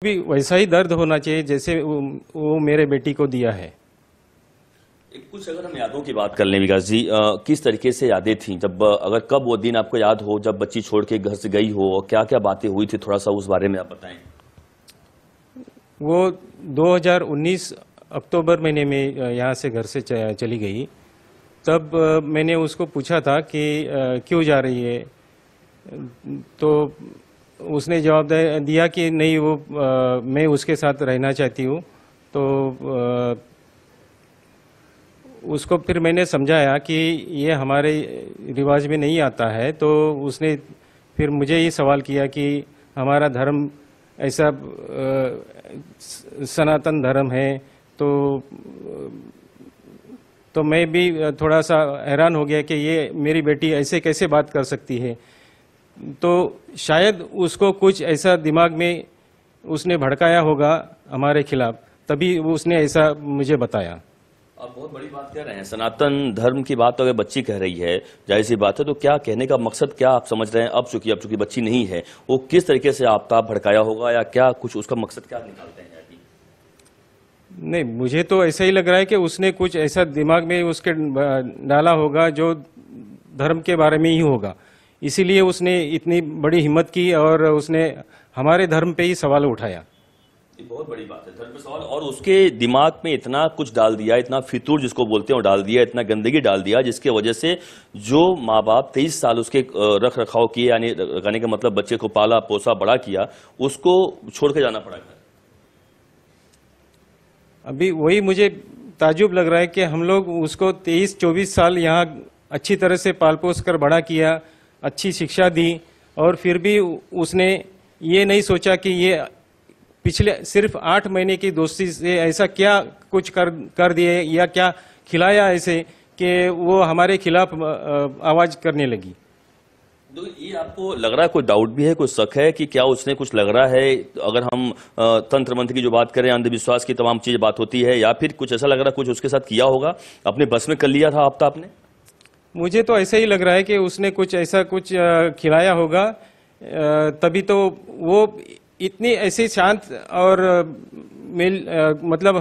भी वैसा ही दर्द होना चाहिए जैसे वो मेरे बेटी को दिया है। कुछ अगर हम यादों की बात कर लें विकास जी, किस तरीके से यादें थी जब, अगर कब वो दिन आपको याद हो जब बच्ची छोड़ के घर से गई हो, और क्या क्या बातें हुई थी, थोड़ा सा उस बारे में आप बताएं। वो 2019 अक्टूबर महीने में यहाँ से घर से चली गई। तब मैंने उसको पूछा था कि क्यों जा रही है, तो उसने जवाब दिया कि नहीं, वो मैं उसके साथ रहना चाहती हूँ। तो उसको फिर मैंने समझाया कि ये हमारे रिवाज में नहीं आता है। तो उसने फिर मुझे ये सवाल किया कि हमारा धर्म ऐसा सनातन धर्म है। तो मैं भी थोड़ा सा हैरान हो गया कि ये मेरी बेटी ऐसे कैसे बात कर सकती है। तो शायद उसको कुछ ऐसा दिमाग में उसने भड़काया होगा हमारे खिलाफ, तभी उसने ऐसा मुझे बताया। आप बहुत बड़ी बात कह रहे हैं, सनातन धर्म की बात तो अगर बच्ची कह रही है, जाहिर सी बात है, तो क्या कहने का मकसद क्या आप समझ रहे हैं? अब चूंकि बच्ची नहीं है, वो किस तरीके से आपका भड़काया होगा, या क्या कुछ उसका मकसद क्या निकालते हैं अभी? नहीं, मुझे तो ऐसा ही लग रहा है कि उसने कुछ ऐसा दिमाग में उसके डाला होगा जो धर्म के बारे में ही होगा, इसीलिए उसने इतनी बड़ी हिम्मत की और उसने हमारे धर्म पे ही सवाल उठाया। ये बहुत बड़ी बात है, धर्म पे सवाल, और उसके दिमाग में इतना कुछ डाल दिया, इतना फितूर जिसको बोलते हैं डाल दिया, इतना गंदगी डाल दिया, जिसके वजह से जो माँ बाप 23 साल उसके रख रखाव किए, यानी कहने का मतलब बच्चे को पाला पोसा बड़ा किया, उसको छोड़ के जाना पड़ा घर। अभी वही मुझे ताजुब लग रहा है कि हम लोग उसको 23-24 साल यहाँ अच्छी तरह से पाल पोस कर बड़ा किया, अच्छी शिक्षा दी, और फिर भी उसने ये नहीं सोचा कि ये पिछले सिर्फ 8 महीने की दोस्ती से ऐसा क्या कुछ कर दिए, या क्या खिलाया ऐसे कि वो हमारे खिलाफ आवाज करने लगी। तो ये आपको लग रहा है, कोई डाउट भी है, कोई शक है कि क्या उसने कुछ लग रहा है? अगर हम तंत्र मंत्र की जो बात करें, अंधविश्वास की तमाम चीजें बात होती है, या फिर कुछ ऐसा लग रहा है कुछ उसके साथ किया होगा, अपने बस में कर लिया था आपने? मुझे तो ऐसा ही लग रहा है कि उसने कुछ ऐसा कुछ खिलाया होगा, तभी तो वो इतनी ऐसी शांत और मतलब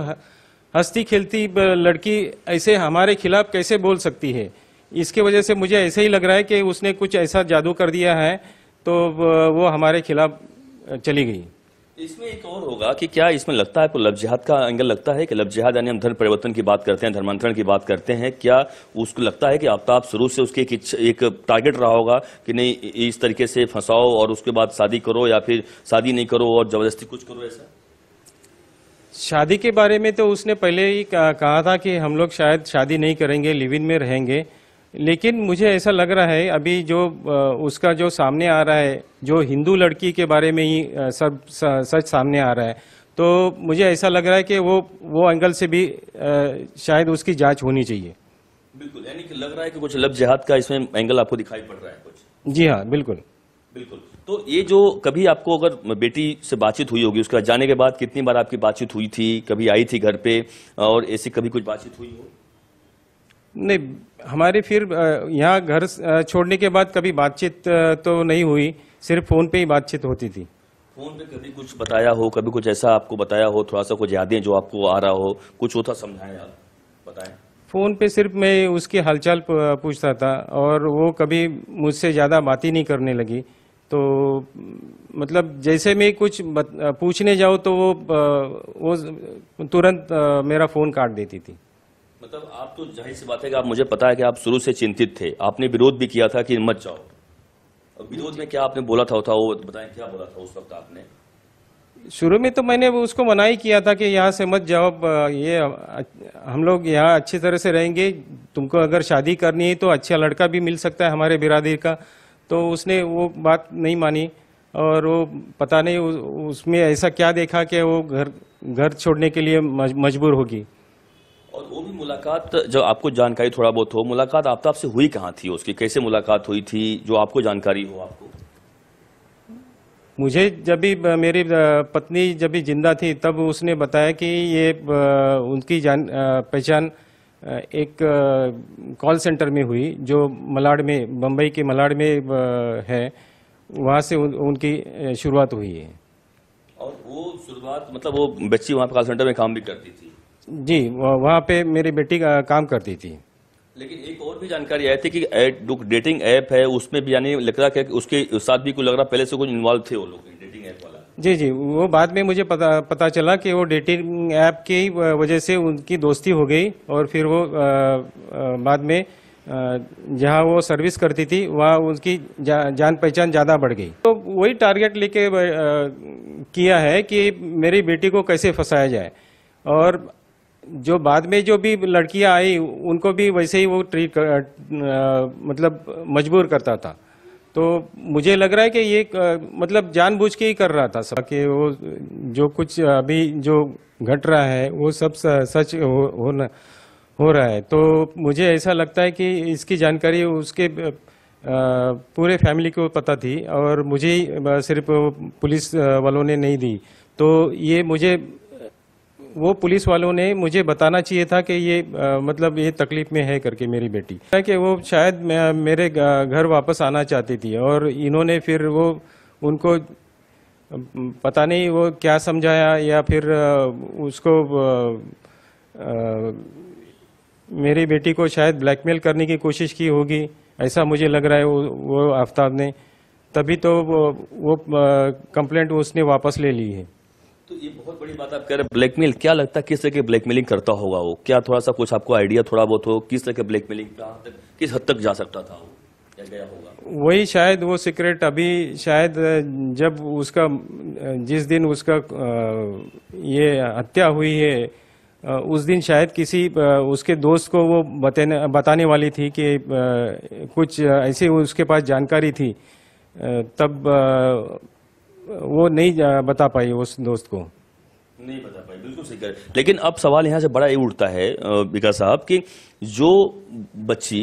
हंसती खेलती लड़की ऐसे हमारे खिलाफ कैसे बोल सकती है। इसके वजह से मुझे ऐसा ही लग रहा है कि उसने कुछ ऐसा जादू कर दिया है, तो वो हमारे खिलाफ चली गई। इसमें एक और होगा कि क्या इसमें लगता है, आपको लव जिहाद का एंगल लगता है कि लव जिहाद यानी हम धर्म परिवर्तन की बात करते हैं, धर्मांतरण की बात करते हैं, क्या उसको लगता है कि आफ्ताब शुरू से उसकी एक टारगेट रहा होगा कि नहीं, इस तरीके से फंसाओ और उसके बाद शादी करो, या फिर शादी नहीं करो और जबरदस्ती कुछ करो? ऐसा शादी के बारे में तो उसने पहले ही कहा था कि हम लोग शायद शादी नहीं करेंगे, लिव इन में रहेंगे। लेकिन मुझे ऐसा लग रहा है अभी जो उसका जो सामने आ रहा है, जो हिंदू लड़की के बारे में ही सब सच सामने आ रहा है, तो मुझे ऐसा लग रहा है कि वो एंगल से भी शायद उसकी जांच होनी चाहिए। बिल्कुल, यानी कि लग रहा है कि कुछ लव जिहाद का इसमें एंगल आपको दिखाई पड़ रहा है कुछ? जी हाँ, बिल्कुल बिल्कुल। तो ये जो कभी आपको अगर बेटी से बातचीत हुई होगी, उसका जाने के बाद कितनी बार आपकी बातचीत हुई थी, कभी आई थी घर पे, और ऐसी कभी कुछ बातचीत हुई हो? नहीं, हमारे फिर यहाँ घर छोड़ने के बाद कभी बातचीत तो नहीं हुई, सिर्फ फोन पे ही बातचीत होती थी। फोन पे कभी कुछ बताया हो, कभी कुछ ऐसा आपको बताया हो, थोड़ा सा कुछ यादें जो आपको आ रहा हो, कुछ होता समझाएं, आप बताएं। फोन पे सिर्फ मैं उसकी हालचाल पूछता था, और वो कभी मुझसे ज़्यादा बात ही नहीं करने लगी। तो मतलब जैसे मैं कुछ पूछने जाऊँ तो वो तुरंत मेरा फ़ोन काट देती थी। मतलब आप तो जाहिर सी बात है कि आप, मुझे पता है कि आप शुरू से चिंतित थे, आपने विरोध भी किया था कि मत जाओ। और विरोध में क्या आपने बोला था वो बताएं, क्या बोला था उस वक्त आपने? शुरू में तो मैंने उसको मना ही किया था कि यहाँ से मत जाओ, ये हम लोग यहाँ अच्छी तरह से रहेंगे, तुमको अगर शादी करनी है तो अच्छा लड़का भी मिल सकता है हमारे बिरादरी का। तो उसने वो बात नहीं मानी, और वो पता नहीं उसमें ऐसा क्या देखा कि वो घर छोड़ने के लिए मजबूर होगी। और वो भी मुलाकात, जो आपको जानकारी थोड़ा बहुत हो, मुलाकात आफ्ताब से हुई कहाँ थी, उसकी कैसे मुलाकात हुई थी, जो आपको जानकारी हो? आपको मुझे जब भी मेरी पत्नी जब भी जिंदा थी तब उसने बताया कि ये उनकी पहचान एक कॉल सेंटर में हुई, जो मलाड में, बम्बई के मलाड में है, वहाँ से उनकी शुरुआत हुई है। और वो शुरुआत मतलब वो बच्ची वहाँ पे कॉल सेंटर में काम भी करती थी? जी, वहाँ पे मेरी बेटी का काम करती थी। लेकिन एक और भी जानकारी आई थी कि डेटिंग ऐप है उसमें भी, यानी लग रहा है कि उसके साथ भी कोई लग रहा पहले से कुछ इन्वॉल्व थे वो लोग डेटिंग ऐप वाला। जी जी, वो बाद में मुझे पता चला कि वो डेटिंग ऐप की वजह से उनकी दोस्ती हो गई और फिर वो बाद में जहाँ वो सर्विस करती थी वहाँ उसकी जान पहचान ज़्यादा बढ़ गई। तो वही टारगेट लेके किया है कि मेरी बेटी को कैसे फंसाया जाए, और जो बाद में जो भी लड़कियां आई उनको भी वैसे ही वो मतलब मजबूर करता था। तो मुझे लग रहा है कि ये मतलब जानबूझ के ही कर रहा था सब, कि वो जो कुछ अभी जो घट रहा है वो सब सच हो रहा है। तो मुझे ऐसा लगता है कि इसकी जानकारी उसके पूरे फैमिली को पता थी और मुझे ही सिर्फ पुलिस वालों ने नहीं दी। तो ये मुझे वो पुलिस वालों ने मुझे बताना चाहिए था कि ये मतलब ये तकलीफ में है करके मेरी बेटी, कि वो शायद मेरे घर वापस आना चाहती थी और इन्होंने फिर वो उनको पता नहीं वो क्या समझाया या फिर उसको मेरी बेटी को शायद ब्लैकमेल करने की कोशिश की होगी, ऐसा मुझे लग रहा है। वो आफ्ताब ने तभी तो वो कंप्लेंट उसने वापस ले ली है। तो ये बहुत बड़ी बात आप कह रहे हैं, ब्लैकमेल। क्या लगता है किस तरह की ब्लैकमेलिंग करता होगा वो? क्या थोड़ा सा कुछ आपको आइडिया थोड़ा बहुत हो किस तरह के ब्लैकमेलिंग कहाँ तक, किस हद तक जा सकता था वो, क्या गया होगा? वही शायद वो सीक्रेट अभी शायद जब उसका जिस दिन उसका ये हत्या हुई है उस दिन शायद किसी उसके दोस्त को वो बताने वाली थी कि कुछ ऐसी उसके पास जानकारी थी, तब वो नहीं बता पाई उस दोस्त को, नहीं बता पाई। बिल्कुल सही कह रहे हैं। लेकिन अब सवाल यहाँ से बड़ा ये उठता है विकास साहब कि जो बच्ची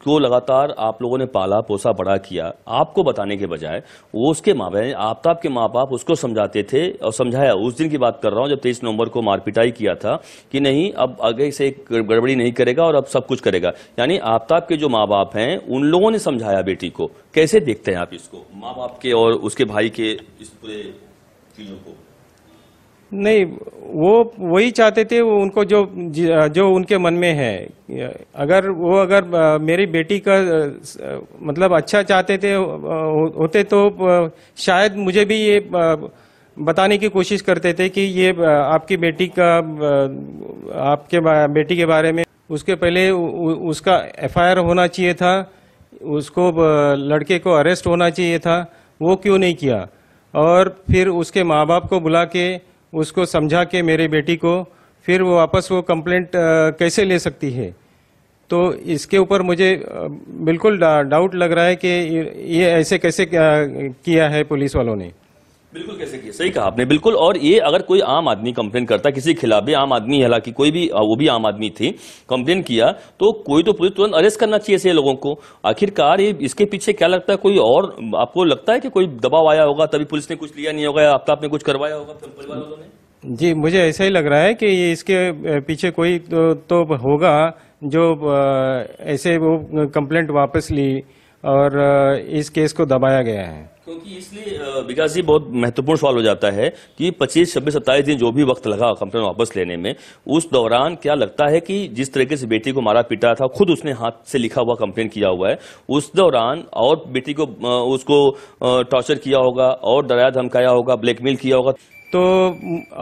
को लगातार आप लोगों ने पाला पोसा बड़ा किया, आपको बताने के बजाय वो उसके माँ बाप, आफ्ताब के माँ बाप उसको समझाते थे और समझाया। उस दिन की बात कर रहा हूँ जब 23 नवंबर को मारपिटाई किया था कि नहीं अब आगे से गड़बड़ी नहीं करेगा और अब सब कुछ करेगा। यानी आफ्ताब के जो माँ बाप हैं उन लोगों ने समझाया बेटी को। कैसे देखते हैं आप इसको, माँ बाप के और उसके भाई के इस पूरे चीजों को? नहीं, वो वही चाहते थे, वो उनको जो उनके मन में है। अगर मेरी बेटी का मतलब अच्छा चाहते थे होते तो शायद मुझे भी ये बताने की कोशिश करते थे कि ये आपकी बेटी के बारे में उसके पहले उसका एफआईआर होना चाहिए था, उसको लड़के को अरेस्ट होना चाहिए था, वो क्यों नहीं किया? और फिर उसके माँ बाप को बुला के उसको समझा के मेरी बेटी को फिर वो वापस वो कंप्लेंट कैसे ले सकती है? तो इसके ऊपर मुझे बिल्कुल डाउट लग रहा है कि ये ऐसे कैसे किया है पुलिस वालों ने। बिल्कुल कैसे किया, सही कहा आपने, बिल्कुल। और ये अगर कोई आम आदमी कंप्लेन करता किसी के खिलाफ भी, आम आदमी, हालांकि कोई भी वो भी आम आदमी थी, कंप्लेन किया तो कोई तो पुलिस तुरंत अरेस्ट करना चाहिए ऐसे लोगों को। आखिरकार ये इसके पीछे क्या लगता है, कोई और आपको लगता है कि कोई दबाव आया होगा तभी पुलिस ने कुछ लिया नहीं होगा, या आफ्ताब ने कुछ करवाया होगा परिवार वालों ने? जी, मुझे ऐसा ही लग रहा है कि ये इसके पीछे कोई तो होगा जो ऐसे वो कंप्लेंट वापस ली और इस केस को दबाया गया है। क्योंकि इसलिए विकास जी बहुत महत्वपूर्ण सवाल हो जाता है कि 25, 26, 27 दिन जो भी वक्त लगा कंप्लेंट वापस लेने में, उस दौरान क्या लगता है कि जिस तरीके से बेटी को मारा पीटा था, खुद उसने हाथ से लिखा हुआ कंप्लेंट किया हुआ है, उस दौरान और बेटी को उसको टॉर्चर किया होगा और डराया धमकाया होगा, ब्लैकमेल किया होगा। तो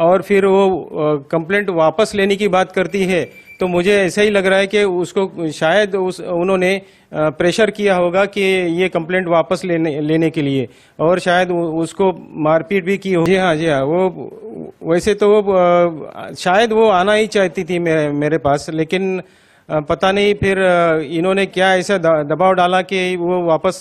और फिर वो कंप्लेंट वापस लेने की बात करती है, तो मुझे ऐसा ही लग रहा है कि उसको शायद उन्होंने प्रेशर किया होगा कि ये कंप्लेंट वापस लेने के लिए, और शायद उसको मारपीट भी की होगी। जी हाँ, वो वैसे तो वो शायद वो आना ही चाहती थी मेरे पास, लेकिन पता नहीं फिर इन्होंने क्या ऐसा दबाव डाला कि वो वापस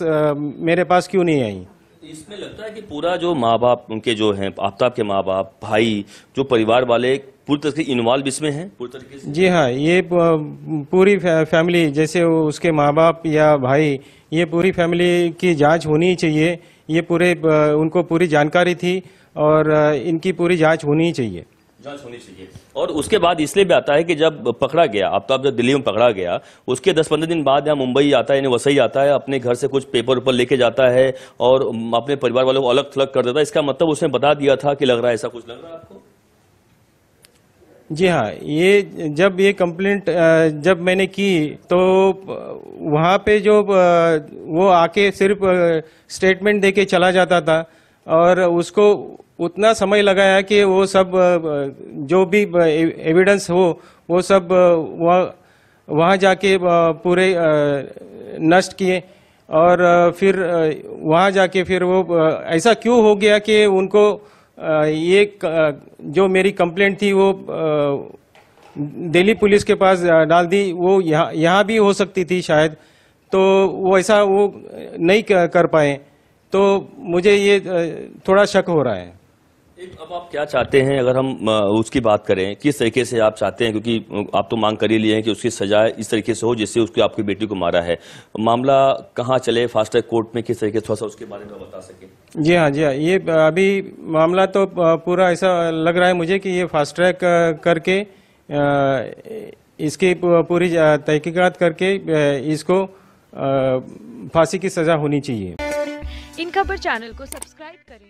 मेरे पास क्यों नहीं आई। इसमें लगता है कि पूरा जो माँ बाप उनके जो हैं, आफ्ताब के माँ बाप, भाई, जो परिवार वाले पूरी तरह से इन्वॉल्व इसमें हैं पूरी तरीके से। जी हाँ, ये पूरी फैमिली, जैसे उसके माँ बाप या भाई, ये पूरी फैमिली की जांच होनी चाहिए। ये उनको पूरी जानकारी थी और इनकी पूरी जांच होनी चाहिए। जांच होनी चाहिए। और उसके बाद इसलिए भी आता है कि जब पकड़ा गया, अब तो आप जब दिल्ली में पकड़ा गया, उसके 10-15 दिन बाद यहाँ मुंबई आता है, यानी वसई आता है, अपने घर से कुछ पेपर ऊपर लेके जाता है और अपने परिवार वालों को अलग थलग कर देता है। इसका मतलब उसने बता दिया था कि लग रहा है ऐसा कुछ लग रहा है आपको? जी हाँ, ये जब ये कंप्लेंट जब मैंने की तो वहाँ पे जो वो आके सिर्फ स्टेटमेंट देके चला जाता था और उसको उतना समय लगाया कि वो सब जो भी एविडेंस हो वो सब वहाँ जाके पूरे नष्ट किए और फिर वहाँ जाके फिर वो ऐसा क्यों हो गया कि उनको ये जो मेरी कंप्लेंट थी वो दिल्ली पुलिस के पास डाल दी, वो यहाँ भी हो सकती थी शायद, तो वो ऐसा वो नहीं कर पाए, तो मुझे ये थोड़ा शक हो रहा है। अब आप क्या चाहते हैं, अगर हम उसकी बात करें, किस तरीके से आप चाहते हैं, क्योंकि आप तो मांग कर ही लिए हैं कि उसकी सजा इस तरीके से हो जिससे उसकी आपकी बेटी को मारा है, मामला कहाँ चले, फास्ट ट्रैक कोर्ट में किस तरीके से, थोड़ा सा उसके बारे में बता सकें? जी हाँ, ये अभी मामला तो पूरा ऐसा लग रहा है मुझे कि ये फास्ट ट्रैक करके इसकी पूरी तहकीकात करके इसको फांसी की सजा होनी चाहिए। इन खबर चैनल को सब्सक्राइब करें।